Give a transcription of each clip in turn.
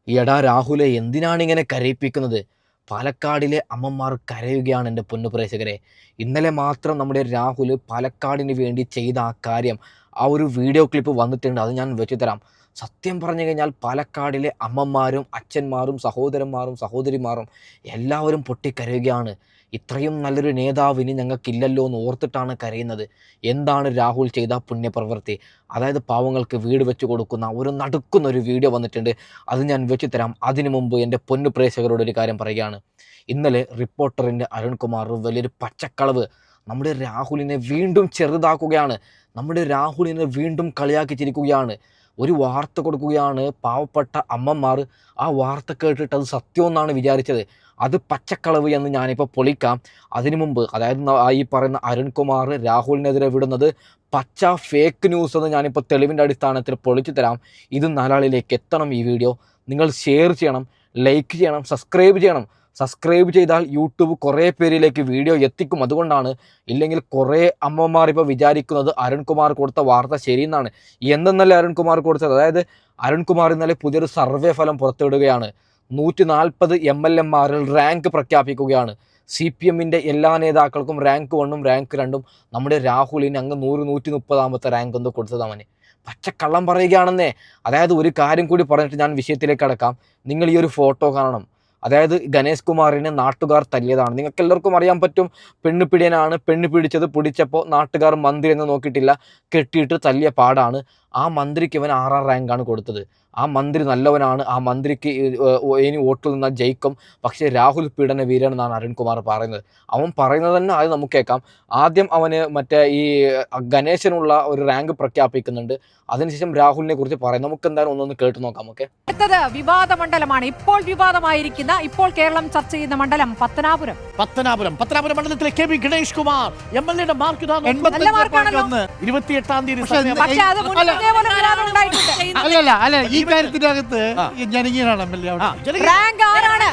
എടാ രാഹുലെ, എന്തിനാണ് ഇങ്ങനെ കരയിപ്പിക്കുന്നത്? പാലക്കാടിലെ അമ്മമാർ കരയുകയാണ് എൻ്റെ പൊന്നു പ്രേക്ഷകരെ. ഇന്നലെ മാത്രം നമ്മുടെ രാഹുൽ പാലക്കാടിന് വേണ്ടി ചെയ്ത ആ കാര്യം, ആ ഒരു വീഡിയോ ക്ലിപ്പ് വന്നിട്ടുണ്ട്. അത് ഞാൻ വെച്ചു തരാം. സത്യം പറഞ്ഞു കഴിഞ്ഞാൽ പാലക്കാടിലെ അമ്മമാരും അച്ഛന്മാരും സഹോദരന്മാരും സഹോദരിമാരും എല്ലാവരും പൊട്ടിക്കരയുകയാണ്. ഇത്രയും നല്ലൊരു നേതാവ് ഇനി ഞങ്ങൾക്കില്ലല്ലോ എന്ന് ഓർത്തിട്ടാണ് കരയുന്നത്. എന്താണ് രാഹുൽ ചെയ്ത പുണ്യപ്രവൃത്തി? അതായത് പാവങ്ങൾക്ക് വീട് വെച്ച് കൊടുക്കുന്ന ഒരു നടുക്കുന്ന ഒരു വീഡിയോ വന്നിട്ടുണ്ട്. അത് ഞാൻ വെച്ചു തരാം. അതിനു മുമ്പ് എൻ്റെ പൊന്നു പ്രേക്ഷകരോട് ഒരു കാര്യം പറയുകയാണ്. ഇന്നലെ റിപ്പോർട്ടറിൻ്റെ അരുൺകുമാർ വലിയൊരു പച്ചക്കളവ് നമ്മുടെ രാഹുലിനെ വീണ്ടും ചെറുതാക്കുകയാണ്. നമ്മുടെ രാഹുലിനെ വീണ്ടും കളിയാക്കിച്ചിരിക്കുകയാണ്. ഒരു വാർത്ത കൊടുക്കുകയാണ്. പാവപ്പെട്ട അമ്മമാർ ആ വാർത്ത കേട്ടിട്ട് അത് സത്യമെന്നാണ് വിചാരിച്ചത്. അത് പച്ചക്കളവ് എന്ന് ഞാനിപ്പോൾ പൊളിക്കാം. അതിനു മുമ്പ്, അതായത് ഈ പറയുന്ന അരുൺകുമാർ രാഹുലിനെതിരെ വിടുന്നത് പച്ച ഫേക്ക് ന്യൂസ് എന്ന് ഞാനിപ്പോൾ തെളിവിൻ്റെ അടിസ്ഥാനത്തിൽ പൊളിച്ചു തരാം. ഇത് നാലാളിലേക്ക് എത്തണം. ഈ വീഡിയോ നിങ്ങൾ ഷെയർ ചെയ്യണം, ലൈക്ക് ചെയ്യണം, സബ്സ്ക്രൈബ് ചെയ്യണം. സബ്സ്ക്രൈബ് ചെയ്താൽ യൂട്യൂബ് കുറേ പേരിലേക്ക് വീഡിയോ എത്തിക്കും. അതുകൊണ്ടാണ്. ഇല്ലെങ്കിൽ കുറേ അമ്മമാർ ഇപ്പോൾ വിചാരിക്കുന്നത് അരുൺകുമാർ കൊടുത്ത വാർത്ത ശരിയെന്നാണ്. എന്തെന്നല്ല അരുൺകുമാർ കൊടുത്തത്? അതായത് അരുൺകുമാർ ഇന്നലെ പുതിയൊരു സർവേ ഫലം പുറത്തുവിടുകയാണ്. 140 MLA-മാരിൽ റാങ്ക് പ്രഖ്യാപിക്കുകയാണ്. CPM-ൻ്റെ എല്ലാ നേതാക്കൾക്കും റാങ്ക് 1ഉം റാങ്ക് 2ഉം നമ്മുടെ രാഹുലിന് അങ്ങ് 100-130 റാങ്ക് എന്തോ കൊടുത്തത്. അവന് പച്ചക്കള്ളം പറയുകയാണെന്നേ. അതായത് ഒരു കാര്യം കൂടി പറഞ്ഞിട്ട് ഞാൻ വിഷയത്തിലേക്ക് കടക്കാം. നിങ്ങൾ ഈ ഒരു ഫോട്ടോ കാണണം. അതായത് ഗണേഷ് കുമാറിനെ നാട്ടുകാർ തല്ലിയതാണ്. നിങ്ങൾക്ക് എല്ലാവർക്കും അറിയാൻ പറ്റും. പെണ്ണ് പിടിയനാണ്. പെണ്ണ് പിടിച്ചപ്പോൾ നാട്ടുകാർ മന്ത്രി എന്ന് നോക്കിയിട്ടില്ല, കെട്ടിയിട്ട് തല്ലിയ പാടാണ്. ആ മന്ത്രിക്ക് ഇവൻ 6ാം റാങ്കാണ് കൊടുത്തത്. ആ മന്ത്രി നല്ലവനാണ്. ആ മന്ത്രിക്ക് ഇനി വോട്ടിൽ നിന്നാൽ ജയിക്കും. പക്ഷേ രാഹുൽ പീഡന വീരൻ എന്നാണ് അരുൺകുമാർ പറയുന്നത്. അവൻ പറയുന്നത് തന്നെ അത് നമുക്ക് കേൾക്കാം. ആദ്യം അവന് മറ്റേ ഈ ഗണേശനുള്ള ഒരു റാങ്ക് പ്രഖ്യാപിക്കുന്നുണ്ട്. അതിനുശേഷം രാഹുലിനെ കുറിച്ച് പറയും. നമുക്ക് എന്തായാലും ഒന്നൊന്ന് കേട്ടു നോക്കാം. ഓക്കെ, അടുത്തത് വിവാദ മണ്ഡലമാണ്. ഇപ്പോൾ വിവാദമായിരിക്കുന്ന, ഇപ്പോൾ കേരളം ചർച്ച ചെയ്യുന്ന മണ്ഡലം പത്തനാപുരം. പത്തനാപുരം മണ്ഡലത്തിലെ കെ വി ഗണേഷ് കുമാർ MLA-യുടെ മാർക്ക് 28-ാം തീയതി. പക്ഷേ അത് മുന്നേ പോലെ വിവാദം ഉണ്ടായിട്ടുണ്ട്. അല്ല, ഈ കാര്യത്തിന്റെ അകത്ത് ജനകീയനാണ് റാങ്ക് 6ആണ്.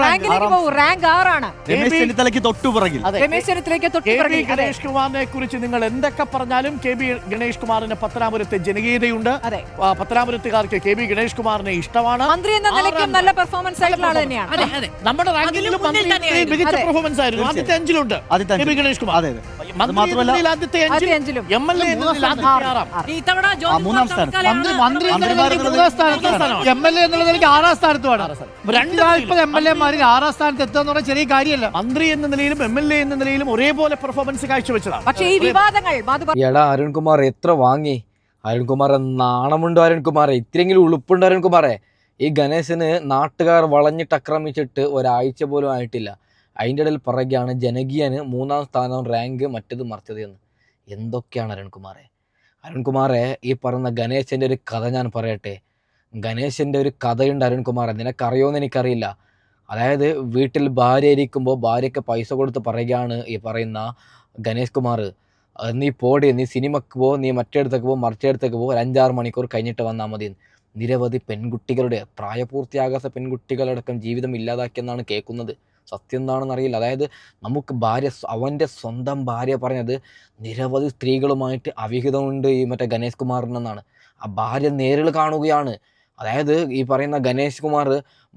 റാങ്കിലേക്ക് പോകും. റാങ്ക് 6ആണ്. രമേശ് ചെന്നിത്തലയ്ക്ക് തൊട്ടുപിറകിൽ. രമേശ് ചെന്നിത്തലയ്ക്ക് തൊട്ടുപിറകിൽ. ഗണേഷ് കുമാറിനെ കുറിച്ച് നിങ്ങൾ എന്തൊക്കെ പറഞ്ഞാലും കെ ബി ഗണേഷ് കുമാറിന് പത്തനാപുരത്തെ ജനകീയതയുണ്ട്. പത്തനാപുരത്തുകാർക്ക് കെ ബി ഗണേഷ് കുമാറിനെ ഇഷ്ടമാണ്. മന്ത്രി എന്ന നിലയ്ക്കും നല്ല പെർഫോമൻസ് ആയിട്ടുള്ള ആൾ തന്നെയാണ്. നമ്മുടെ റാങ്കിങ്ങിലും മികച്ച പെർഫോമൻസ് ആയിരുന്നു. ആദ്യത്തെ 5-ലുണ്ട് കെ ബി ഗണേഷ് കുമാർ. മാത്രമല്ല ആദ്യത്തെ 5-ലും MLA എന്നതിൽ ആദ്യത്തെ 6ാം. മൂന്നാം സ്ഥാനം. മന്ത്രി MLA എന്നുള്ള നിലയ്ക്ക് 6ാം സ്ഥാനത്തുമാണ്. MLA-മാരിൽ 6ാം സ്ഥാനത്ത് എത്തുക എന്ന് പറഞ്ഞാൽ ചെറിയ കാര്യമല്ല. മന്ത്രി എന്ന നിലയിലും MLA എന്ന നിലയിലും ഒരേപോലെ പെർഫോമൻസ് കാഴ്ചവെച്ചതാണ്. പക്ഷേ ഈ വിവാദങ്ങൾ എടാ അരുൺകുമാർ എത്ര വാങ്ങി? അരുൺകുമാർ നാണമുണ്ടോ? അരുൺകുമാറെ ഇത്തിരെങ്കിലും ഉളുപ്പുണ്ടോ? അരുൺകുമാറെ, ഈ ഗണേശന് നാട്ടുകാർ വളഞ്ഞിട്ട് ആക്രമിച്ചിട്ട് ഒരാഴ്ച പോലും ആയിട്ടില്ല. അതിൻ്റെ ഇടയിൽ പറയുകയാണ് ജനകീയന് 3ാം സ്ഥാനം റാങ്ക് മറ്റത് മറിച്ചത് എന്ന്. എന്തൊക്കെയാണ് അരുൺകുമാറെ? അരുൺകുമാറെ, ഈ പറയുന്ന ഗണേശൻ്റെ ഒരു കഥ ഞാൻ പറയട്ടെ. ഗണേശൻ്റെ ഒരു കഥയുണ്ട് അരുൺകുമാറെ. നിനക്കറിയോന്ന് എനിക്കറിയില്ല. അതായത് വീട്ടിൽ ഭാര്യ ഇരിക്കുമ്പോൾ ഭാര്യയ്ക്ക് പൈസ കൊടുത്ത് പറയുകയാണ് ഈ പറയുന്ന ഗണേഷ് കുമാർ, നീ പോടി, നീ സിനിമക്ക് പോ, നീ മറ്റേടത്തേക്ക് പോ, മറിച്ചയിടത്തേക്ക് പോ, ഒരു 5-6 മണിക്കൂർ കഴിഞ്ഞിട്ട് വന്നാൽ മതി. നിരവധി പെൺകുട്ടികളുടെ, പ്രായപൂർത്തിയാകാത്ത പെൺകുട്ടികളടക്കം ജീവിതം ഇല്ലാതാക്കിയെന്നാണ് കേൾക്കുന്നത്. സത്യം എന്താണെന്ന് അറിയില്ല. അതായത് നമുക്ക് അവൻ്റെ സ്വന്തം ഭാര്യ പറഞ്ഞത് നിരവധി സ്ത്രീകളുമായിട്ട് അവിഹിതമുണ്ട് ഈ മറ്റേ ഗണേഷ് കുമാറിനെന്നാണ്. ആ ഭാര്യ നേരിൽ കാണുകയാണ്. അതായത് ഈ പറയുന്ന ഗണേഷ് കുമാർ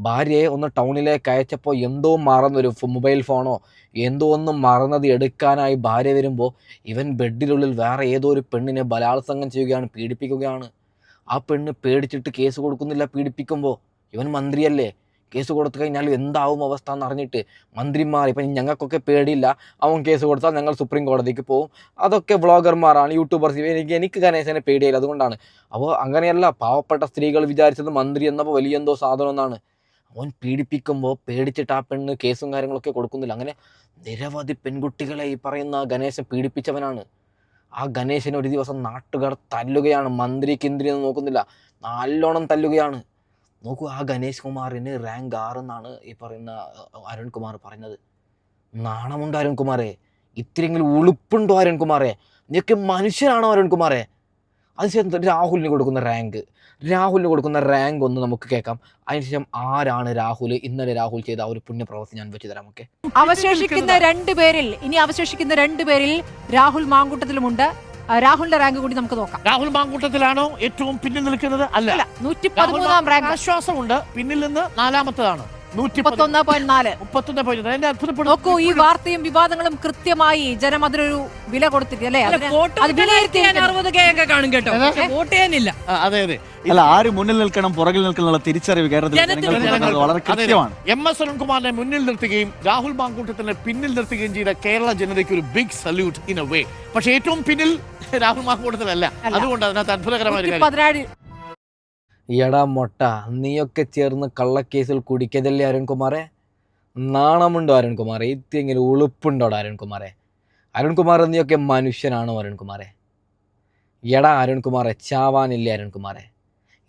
ഭാര്യയെ ഒന്ന് ടൗണിലേക്ക് അയച്ചപ്പോൾ എന്തോ മറന്നൊരു മൊബൈൽ ഫോണോ എന്തോ ഒന്നും മറന്നത് എടുക്കാനായി ഭാര്യ വരുമ്പോൾ ഇവൻ ബെഡിനുള്ളിൽ വേറെ ഏതോ ഒരു പെണ്ണിനെ ബലാത്സംഗം ചെയ്യുകയാണ്, പീഡിപ്പിക്കുകയാണ്. ആ പെണ്ണ് പേടിച്ചിട്ട് കേസ് കൊടുക്കുന്നില്ല. പീഡിപ്പിക്കുമ്പോൾ ഇവൻ മന്ത്രിയല്ലേ, കേസ് കൊടുത്തു കഴിഞ്ഞാൽ എന്താവും അവസ്ഥ എന്ന് അറിഞ്ഞിട്ട് മന്ത്രിമാർ, ഇപ്പം ഞങ്ങൾക്കൊക്കെ പേടിയില്ല, അവൻ കേസ് കൊടുത്താൽ ഞങ്ങൾ സുപ്രീം കോടതിക്ക് പോകും. അതൊക്കെ വ്ളോഗർമാരാണ്, യൂട്യൂബേഴ്സ്. എനിക്ക് ഗണേശനെ പേടിയില്ല, അതുകൊണ്ടാണ്. അപ്പോൾ അങ്ങനെയല്ല, പാവപ്പെട്ട സ്ത്രീകൾ വിചാരിച്ചത് മന്ത്രി എന്നപ്പോൾ വലിയ എന്തോ സാധനം എന്നാണ്. അവൻ പീഡിപ്പിക്കുമ്പോൾ പേടിച്ചിട്ട് ആ പെണ്ണ് കേസും കാര്യങ്ങളൊക്കെ കൊടുക്കുന്നില്ല. അങ്ങനെ നിരവധി പെൺകുട്ടികളെ ഈ പറയുന്ന ഗണേശൻ പീഡിപ്പിച്ചവനാണ്. ആ ഗണേശനെ ഒരു ദിവസം നാട്ടുകാർ തല്ലുകയാണ്. മന്ത്രിക്ക് എന്തിനെന്ന് നോക്കുന്നില്ല, നല്ലോണം തല്ലുകയാണ്. നോക്കൂ, ആ ഗണേഷ് കുമാറിന് റാങ്ക് 6 എന്നാണ് ഈ പറയുന്ന അരുൺകുമാർ പറഞ്ഞത്. നാണമുണ്ടോ അരുൺകുമാറെ? ഇത്തിരിയെങ്കിലും ഉളുപ്പുണ്ടോ അരുൺകുമാറെ? നീയൊക്കെ മനുഷ്യനാണോ അരുൺകുമാറെ? അതിനുശേഷം രാഹുലിന് കൊടുക്കുന്ന റാങ്ക് ഒന്ന് നമുക്ക് കേൾക്കാം. അതിനുശേഷം ആരാണ് രാഹുൽ, ഇന്നലെ രാഹുൽ ചെയ്ത ആ ഒരു പുണ്യപ്രവൃത്തി ഞാൻ വെച്ച് തരാം. ഓക്കെ, അവശേഷിക്കുന്ന 2 പേരിൽ രാഹുൽ മാങ്കൂട്ടത്തിലുമുണ്ട്. രാഹുലിന്റെ റാങ്ക് കൂടി നമുക്ക് നോക്കാം. രാഹുൽ മാങ്കൂട്ടത്തിലാണോ ഏറ്റവും പിന്നിൽ നിൽക്കുന്നത്? അല്ല, 113 റാങ്ക്. ആശ്വാസമുണ്ട്, പിന്നിൽ നിന്ന് 4-ാമത്തതാണ് 131.4. എന്നെ അത്ഭുതപ്പെടും. നോക്കൂ, ഈ വാർത്തയും വിവാദങ്ങളും കൃത്യമായി ജനം അതിനൊരു വില കൊടുത്തിട്ട് അല്ലേ, അത് വിലയിരുത്തിയിരിക്കുന്നു. 60K ഒക്കെ കാണും കേട്ടോ, വോട്ട് ചെയ്യാനില്ല. അതെ അതെ, അല്ല, ആര് മുന്നിൽ നിൽക്കണം പുറകിൽ നിൽക്കണം തിരിച്ചറിവ് കേരളത്തിൽ ജനങ്ങൾക്ക് വളരെ കൃത്യമാണ്. MS അരുൺകുമാറിനെ മുന്നിൽ നിർത്തുകയും രാഹുൽ മാങ്കൂട്ടത്തിനെ പിന്നിൽ നിർത്തുകയും ചെയ്ത കേരള ജനതയ്ക്ക് ഒരു big salute in a way. പക്ഷെ ഏറ്റവും പിന്നിൽ രാഹുൽ മാങ്കൂട്ടത്തിലല്ല, അതുകൊണ്ട് അതിനകത്ത് അത്ഭുതകരമായ ഒരു കാര്യം. എടാ മൊട്ട, നീയൊക്കെ ചേർന്ന് കള്ളക്കേസിൽ കുടിക്കതല്ലേ അരുൺകുമാറെ? നാണമുണ്ടോ അരുൺകുമാറെ? ഇത്തിങ്ങനെ ഉളുപ്പുണ്ടോടാ അരുൺകുമാറെ? അരുൺകുമാർ, നീയൊക്കെ മനുഷ്യനാണോ അരുൺകുമാറെ? എടാ അരുൺകുമാറെ, ചാവാനില്ലേ അരുൺകുമാറെ?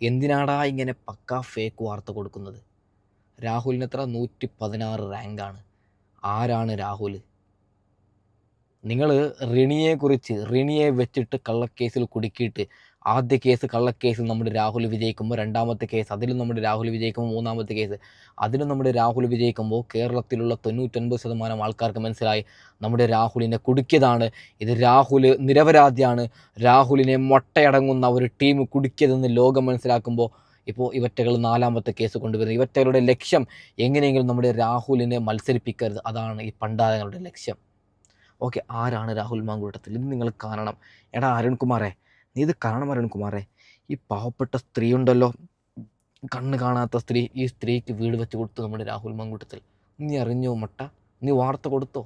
എന്തിനാടാ ഇങ്ങനെ പക്കാ ഫേക്ക് വാർത്ത കൊടുക്കുന്നത്? രാഹുലിന് എത്ര 116 റാങ്കാണ്. ആരാണ് രാഹുൽ? നിങ്ങൾ റിണിയെ വെച്ചിട്ട് കള്ളക്കേസിൽ കുടുക്കിയിട്ട് ആദ്യ കേസ് കള്ളക്കേസിൽ നമ്മുടെ രാഹുൽ വിജയിക്കുമ്പോൾ, രണ്ടാമത്തെ കേസ് അതിലും നമ്മുടെ രാഹുൽ വിജയിക്കുമ്പോൾ, മൂന്നാമത്തെ കേസ് അതിലും നമ്മുടെ രാഹുൽ വിജയിക്കുമ്പോൾ കേരളത്തിലുള്ള 99% ആൾക്കാർക്ക് മനസ്സിലായി നമ്മുടെ രാഹുലിനെ കുടുക്കിയതാണ്. ഇത് രാഹുൽ നിരപരാധിയാണ്, രാഹുലിനെ മൊട്ടയടങ്ങുന്ന ഒരു ടീം കുടുക്കിയതെന്ന് ലോകം മനസ്സിലാക്കുമ്പോൾ ഇപ്പോൾ ഇവറ്റകൾ 4ാമത്തെ കേസ് കൊണ്ടുവരുന്നത്. ഇവറ്റകളുടെ ലക്ഷ്യം എങ്ങനെയെങ്കിലും നമ്മുടെ രാഹുലിനെ മത്സരിപ്പിക്കരുത്. അതാണ് ഈ പണ്ടാരങ്ങളുടെ ലക്ഷ്യം. ഓക്കെ, ആരാണ് രാഹുൽ മാങ്കൂട്ടത്തിൽ? ഇത് നിങ്ങൾ കാണണം. എടാ അരുൺകുമാറെ, നീ ഇത് കാണണം അരുൺകുമാറെ. ഈ പാവപ്പെട്ട സ്ത്രീ ഉണ്ടല്ലോ, കണ്ണ് കാണാത്ത സ്ത്രീ, ഈ സ്ത്രീക്ക് വീട് വെച്ച് കൊടുത്തു നമ്മുടെ രാഹുൽ മാങ്കൂട്ടത്തിൽ. നീ അറിഞ്ഞോ മൊട്ട? നീ വാർത്ത കൊടുത്തോ?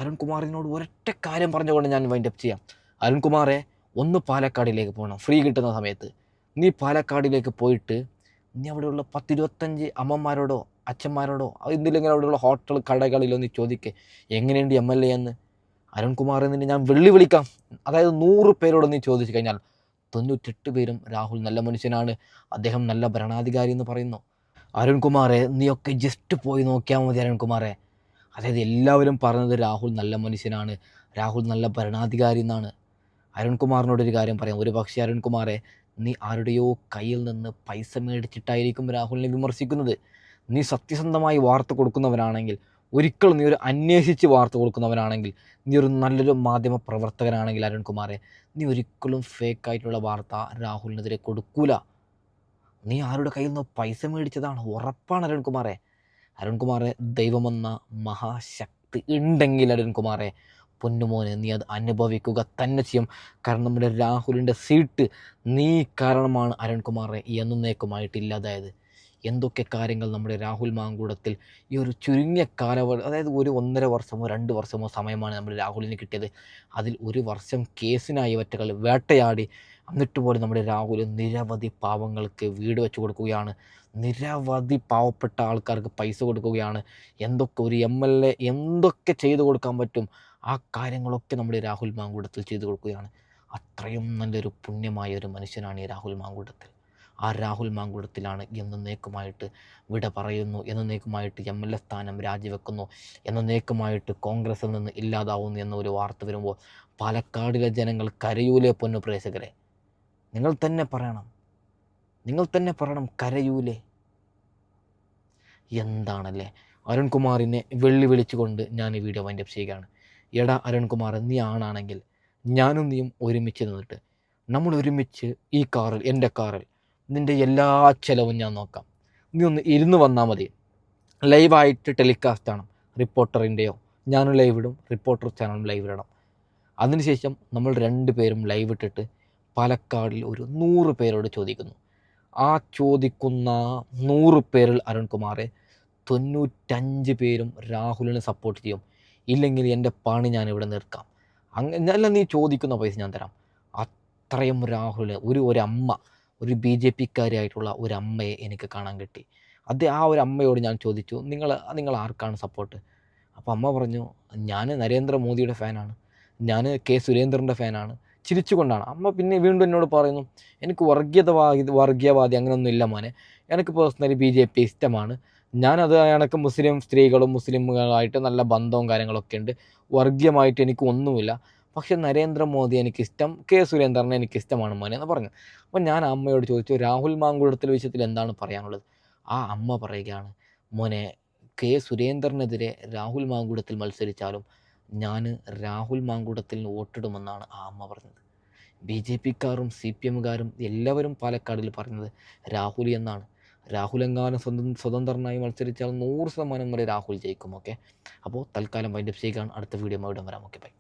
അരുൺകുമാറിനോട് ഒരൊറ്റ കാര്യം പറഞ്ഞുകൊണ്ട് ഞാൻ വൈൻഡപ്പ് ചെയ്യാം. അരുൺകുമാറെ, ഒന്ന് പാലക്കാടിലേക്ക് പോകണം ഫ്രീ കിട്ടുന്ന സമയത്ത്. നീ പാലക്കാടിലേക്ക് പോയിട്ട് നീ അവിടെയുള്ള 10-25 അമ്മമാരോടോ അച്ഛന്മാരോടോ എന്തില്ലെങ്കിൽ അവിടെയുള്ള ഹോട്ടൽ കടകളിലോ നീ ചോദിക്കേ എങ്ങനെയുണ്ട് MLA എന്ന്. അരുൺകുമാറിൽ നിന്ന് ഞാൻ വിളിക്കാം. അതായത് 100 പേരോട് നീ ചോദിച്ചു കഴിഞ്ഞാൽ 98 പേരും രാഹുൽ നല്ല മനുഷ്യനാണ്, അദ്ദേഹം നല്ല ഭരണാധികാരി എന്ന് പറയുന്നു. അരുൺകുമാറെ, നീയൊക്കെ ജസ്റ്റ് പോയി നോക്കിയാൽ മതി അരുൺകുമാറെ. അതായത് എല്ലാവരും പറഞ്ഞത് രാഹുൽ നല്ല മനുഷ്യനാണ്, രാഹുൽ നല്ല ഭരണാധികാരി എന്നാണ്. അരുൺകുമാറിനോടൊരു കാര്യം പറയാം. ഒരു പക്ഷേ അരുൺകുമാറെ, നീ ആരുടെയോ കയ്യിൽ നിന്ന് പൈസ മേടിച്ചിട്ടായിരിക്കും രാഹുലിനെ വിമർശിക്കുന്നത്. നീ സത്യസന്ധമായി വാർത്ത കൊടുക്കുന്നവനാണെങ്കിൽ, ഒരിക്കലും നീ ഒരു അന്വേഷിച്ച് വാർത്ത കൊടുക്കുന്നവനാണെങ്കിൽ, നീ ഒരു നല്ലൊരു മാധ്യമ പ്രവർത്തകനാണെങ്കിൽ അരുൺകുമാറെ, നീ ഒരിക്കലും ഫേക്കായിട്ടുള്ള വാർത്ത രാഹുലിനെതിരെ കൊടുക്കൂല. നീ ആരുടെ കയ്യിൽ നിന്ന് പൈസ മേടിച്ചതാണ് ഉറപ്പാണ് അരുൺകുമാറെ. അരുൺകുമാറെ, ദൈവമെന്ന മഹാശക്തി ഉണ്ടെങ്കിൽ അരുൺകുമാറെ, പൊന്നുമോനെ, നീ അത് അനുഭവിക്കുക തന്നെ ചെയ്യും. കാരണം നമ്മുടെ രാഹുലിൻ്റെ സീറ്റ് നീ കാരണമാണ് അരുൺകുമാറെ എന്നേക്കുമായിട്ട് ഇല്ലാതായത്. എന്തൊക്കെ കാര്യങ്ങൾ നമ്മുടെ രാഹുൽ മാങ്കൂടത്തിൽ ഈ ഒരു ചുരുങ്ങിയ അതായത് 1.5 വർഷമോ 2 വർഷമോ സമയമാണ് നമ്മുടെ രാഹുലിന് കിട്ടിയത്. അതിൽ 1 വർഷം കേസിനായി ഇവറ്റകൾ വേട്ടയാടി. എന്നിട്ട് പോലും നമ്മുടെ രാഹുൽ നിരവധി പാവങ്ങൾക്ക് വീട് വെച്ച് കൊടുക്കുകയാണ്, നിരവധി പാവപ്പെട്ട ആൾക്കാർക്ക് പൈസ കൊടുക്കുകയാണ്. എന്തൊക്കെ ഒരു MLA എന്തൊക്കെ ചെയ്തു കൊടുക്കാൻ പറ്റും ആ കാര്യങ്ങളൊക്കെ നമ്മുടെ രാഹുൽ മാങ്കൂടത്തിൽ ചെയ്തു കൊടുക്കുകയാണ്. അത്രയും നല്ലൊരു പുണ്യമായ ഒരു മനുഷ്യനാണ് ഈ രാഹുൽ മാങ്കൂടത്തിൽ. ആ രാഹുൽ മാങ്കൂടത്തിലാണ് എന്നേക്കുമായിട്ട് വിട പറയുന്നു, എന്നേക്കുമായിട്ട് MLA സ്ഥാനം രാജിവെക്കുന്നു, എന്നേക്കുമായിട്ട് കോൺഗ്രസിൽ നിന്ന് ഇല്ലാതാവുന്നു എന്നൊരു വാർത്ത വരുമ്പോൾ പാലക്കാടിലെ ജനങ്ങൾ കരയൂലേ പൊന്നു പ്രേക്ഷകരെ? നിങ്ങൾ തന്നെ പറയണം, കരയൂലേ? എന്താണല്ലേ? അരുൺകുമാറിനെ വിളിച്ചുകൊണ്ട് ഞാൻ ഈ വീഡിയോ വൈൻഡപ്പ് ചെയ്യുകയാണ്. എടാ അരുൺകുമാർ, നീ ആണാണെങ്കിൽ ഞാനും നീയും ഒരുമിച്ച് നിന്നിട്ട് നമ്മൾ ഒരുമിച്ച് ഈ കാറിൽ, എൻ്റെ കാറിൽ നിൻ്റെ എല്ലാ ചിലവും ഞാൻ നോക്കാം. നീ ഒന്ന് ഇരുന്ന് വന്നാൽ മതി. ലൈവായിട്ട് ടെലികാസ്റ്റ് ആണ്, റിപ്പോർട്ടറിൻ്റെയോ ഞാനും ലൈവ് ഇടും, റിപ്പോർട്ടർ ചാനലും ലൈവ് ഇടണം. അതിനുശേഷം നമ്മൾ 2 പേരും ലൈവ് ഇട്ടിട്ട് പാലക്കാടിൽ ഒരു 100 പേരോട് ചോദിക്കുന്നു. ആ ചോദിക്കുന്ന 100 പേരിൽ അരുൺകുമാറെ 95 പേരും രാഹുലിനെ സപ്പോർട്ട് ചെയ്യും. ഇല്ലെങ്കിൽ എൻ്റെ പണി ഞാനിവിടെ നിർക്കാം. അങ്ങനെ നീ ചോദിക്കുന്ന പൈസ ഞാൻ തരാം. അത്രയും രാഹുൽ ഒരു അമ്മ, ഒരു BJP-കാരിയായിട്ടുള്ള ഒരു അമ്മയെ എനിക്ക് കാണാൻ കിട്ടി. ആ ഒരു അമ്മയോട് ഞാൻ ചോദിച്ചു, നിങ്ങൾ ആർക്കാണ് സപ്പോർട്ട്? അപ്പോൾ അമ്മ പറഞ്ഞു, ഞാൻ നരേന്ദ്രമോദിയുടെ ഫാനാണ്, ഞാൻ K. സുരേന്ദ്രൻ്റെ ഫാനാണ്. ചിരിച്ചുകൊണ്ടാണ് അമ്മ. പിന്നെ വീണ്ടും എന്നോട് പറയുന്നു, എനിക്ക് വർഗീയവാദി അങ്ങനെയൊന്നും ഇല്ല മോനെ, എനിക്ക് പേഴ്സണലി BJP ഇഷ്ടമാണ്. ഞാനത് എനിക്ക് മുസ്ലിം സ്ത്രീകളും മുസ്ലിമുകളായിട്ട് നല്ല ബന്ധവും കാര്യങ്ങളൊക്കെ ഉണ്ട്, വർഗീയമായിട്ട് എനിക്ക് ഒന്നുമില്ല. പക്ഷേ നരേന്ദ്രമോദി എനിക്കിഷ്ടം, K. സുരേന്ദ്രനെ എനിക്കിഷ്ടമാണ് മോനെ എന്ന് പറഞ്ഞു. അപ്പോൾ ഞാൻ അമ്മയോട് ചോദിച്ചു, രാഹുൽ മാങ്കൂടത്തിൽ വിഷയത്തിൽ എന്താണ് പറയാനുള്ളത്? ആ അമ്മ പറയുകയാണ്, മോനെ, K. സുരേന്ദ്രനെതിരെ രാഹുൽ മാങ്കൂടത്തിൽ മത്സരിച്ചാലും ഞാൻ രാഹുൽ മാങ്കൂട്ടത്തിന് വോട്ടിടുമെന്നാണ് ആ അമ്മ പറഞ്ഞത്. BJP-ക്കാരും CPM-കാരും എല്ലാവരും പാലക്കാടിൽ പറയുന്നത് രാഹുൽ എന്നാണ്. രാഹുൽ എങ്ങാനും സ്വതന്ത്രനായി മത്സരിച്ചാൽ 100% വരെ രാഹുൽ ജയിക്കും. ഓക്കെ, അപ്പോൾ തൽക്കാലം വൈൻഡപ്പ് ചെയ്യുകയാണ്. അടുത്ത വീഡിയോ വരാം. Okay, by.